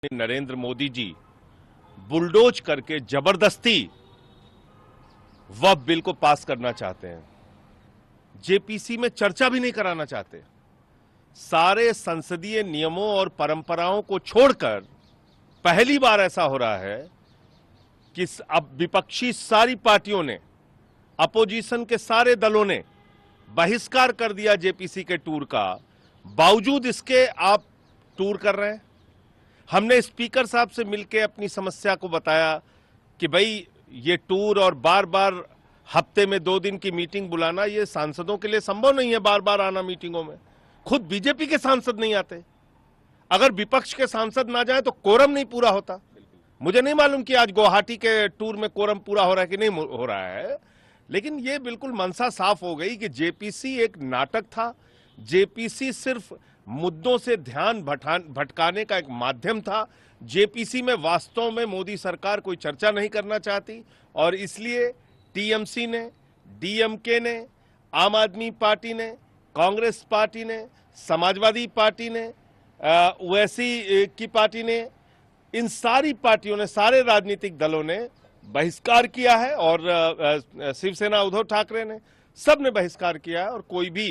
Narendra Modi ji bulldoze करके जबरदस्ती वक्फ bill को पास करना चाहते हैं। जेपीसी में चर्चा भी नहीं कराना चाहते। सारे संसदीय नियमों और परंपराओं को छोड़कर पहली बार ऐसा हो रहा है कि अब विपक्षी सारी पार्टियों ने, अपोजिशन के सारे दलों ने बहिष्कार कर दिया जेपीसी के टूर का। बावजूद इसके आप टूर कर रहे हैं। हमने स्पीकर साहब से मिलकर अपनी समस्या को बताया कि भाई ये टूर और बार बार हफ्ते में 2 दिन की मीटिंग बुलाना ये सांसदों के लिए संभव नहीं है। बार बार आना मीटिंगों में, खुद बीजेपी के सांसद नहीं आते। अगर विपक्ष के सांसद ना जाए तो कोरम नहीं पूरा होता। मुझे नहीं मालूम कि आज गुवाहाटी के टूर में कोरम पूरा हो रहा है कि नहीं हो रहा है, लेकिन ये बिल्कुल मनसा साफ हो गई कि जेपीसी एक नाटक था। जेपीसी सिर्फ मुद्दों से ध्यान भटकाने का एक माध्यम था। जेपीसी में वास्तव में मोदी सरकार कोई चर्चा नहीं करना चाहती और इसलिए टीएमसी ने, डीएमके ने, आम आदमी पार्टी ने, कांग्रेस पार्टी ने, समाजवादी पार्टी ने, ओवैसी की पार्टी ने, इन सारी पार्टियों ने, सारे राजनीतिक दलों ने बहिष्कार किया है और शिवसेना उद्धव ठाकरे ने, सब ने बहिष्कार किया है और कोई भी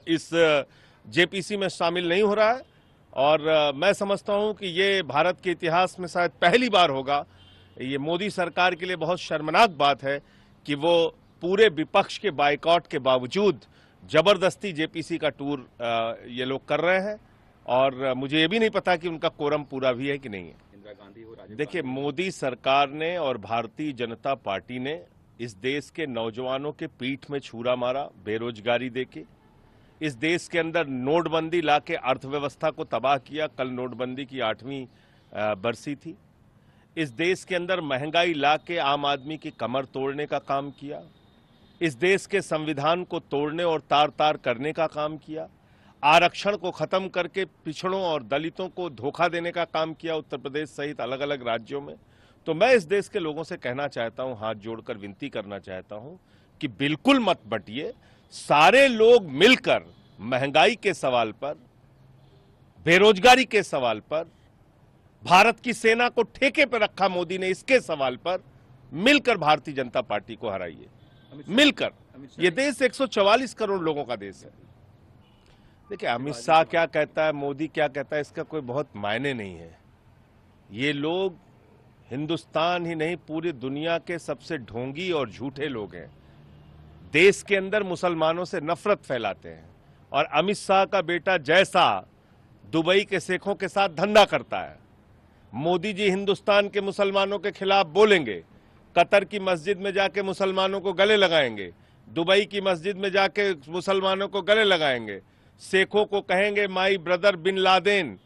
इस जेपीसी में शामिल नहीं हो रहा है। और मैं समझता हूं कि ये भारत के इतिहास में शायद पहली बार होगा। ये मोदी सरकार के लिए बहुत शर्मनाक बात है कि वो पूरे विपक्ष के बायकॉट के बावजूद जबरदस्ती जेपीसी का टूर ये लोग कर रहे हैं और मुझे ये भी नहीं पता कि उनका कोरम पूरा भी है कि नहीं है। इंदिरा गांधी हो, राजीव देखिए, मोदी सरकार ने और भारतीय जनता पार्टी ने इस देश के नौजवानों के पीठ में छुरा मारा, बेरोजगारी देके। इस देश के अंदर नोटबंदी लाके अर्थव्यवस्था को तबाह किया। कल नोटबंदी की 8वीं बरसी थी। इस देश के अंदर महंगाई लाके आम आदमी की कमर तोड़ने का काम किया। इस देश के संविधान को तोड़ने और तार तार करने का काम किया। आरक्षण को खत्म करके पिछड़ों और दलितों को धोखा देने का काम किया उत्तर प्रदेश सहित अलग अलग राज्यों में। तो मैं इस देश के लोगों से कहना चाहता हूं, हाथ जोड़कर विनती करना चाहता हूं कि बिल्कुल मत बटिए। सारे लोग मिलकर महंगाई के सवाल पर, बेरोजगारी के सवाल पर, भारत की सेना को ठेके पर रखा मोदी ने, इसके सवाल पर मिलकर भारतीय जनता पार्टी को हराइए। मिलकर। ये देश 144 करोड़ लोगों का देश है। देखिए, अमित शाह क्या कहता है, मोदी क्या कहता है, इसका कोई बहुत मायने नहीं है। ये लोग हिंदुस्तान ही नहीं पूरी दुनिया के सबसे ढोंगी और झूठे लोग हैं। देश के अंदर मुसलमानों से नफरत फैलाते हैं और अमित शाह का बेटा जैसा दुबई के शेखों के साथ धंधा करता है। मोदी जी हिंदुस्तान के मुसलमानों के खिलाफ बोलेंगे, कतर की मस्जिद में जाके मुसलमानों को गले लगाएंगे, दुबई की मस्जिद में जाके मुसलमानों को गले लगाएंगे, शेखों को कहेंगे my brother bin Laden,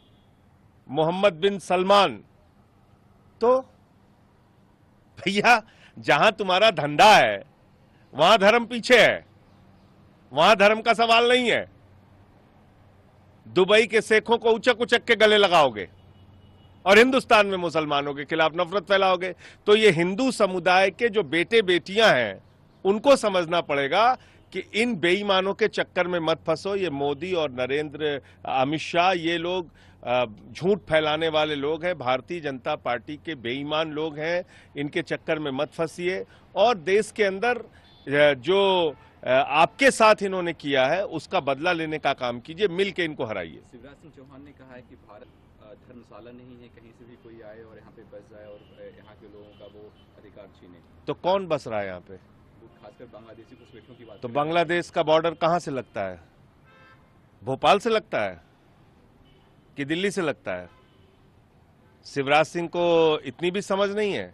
Mohammed bin Salman. तो भैया, जहां तुम्हारा धंधा है वहां धर्म पीछे है, वहां धर्म का सवाल नहीं है। दुबई के शेखों को उचक उचक के गले लगाओगे और हिंदुस्तान में मुसलमानों के खिलाफ नफरत फैलाओगे। तो ये हिंदू समुदाय के जो बेटे बेटियां हैं उनको समझना पड़ेगा कि इन बेईमानों के चक्कर में मत फंसो। ये मोदी और नरेंद्र, अमित शाह, ये लोग झूठ फैलाने वाले लोग हैं, भारतीय जनता पार्टी के बेईमान लोग हैं। इनके चक्कर में मत फंसिए और देश के अंदर जो आपके साथ इन्होंने किया है उसका बदला लेने का काम कीजिए। मिल के इनको हराइए। शिवराज सिंह चौहान ने कहा है कि भारत धर्मशाला नहीं है, कहीं से भी कोई आए और यहाँ पे बस जाए और यहाँ के लोगों का वो अधिकार छीने। तो कौन बस रहा है यहाँ पे? खासकर बांग्लादेशी घुसपैठियों की बात। तो बांग्लादेश का बॉर्डर कहां से लगता है? भोपाल से लगता है कि दिल्ली से लगता है? शिवराज सिंह को इतनी भी समझ नहीं है।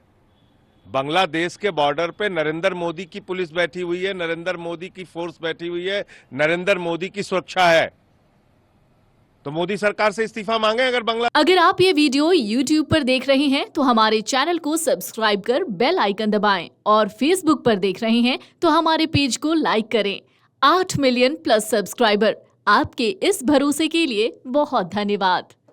बांग्लादेश के बॉर्डर पे नरेंद्र मोदी की पुलिस बैठी हुई है, नरेंद्र मोदी की फोर्स बैठी हुई है, नरेंद्र मोदी की सुरक्षा है। तो मोदी सरकार से इस्तीफा मांगे अगर आप ये वीडियो YouTube पर देख रहे हैं तो हमारे चैनल को सब्सक्राइब कर बेल आइकन दबाएं और Facebook पर देख रहे हैं तो हमारे पेज को लाइक करें। 8 मिलियन प्लस सब्सक्राइबर, आपके इस भरोसे के लिए बहुत धन्यवाद।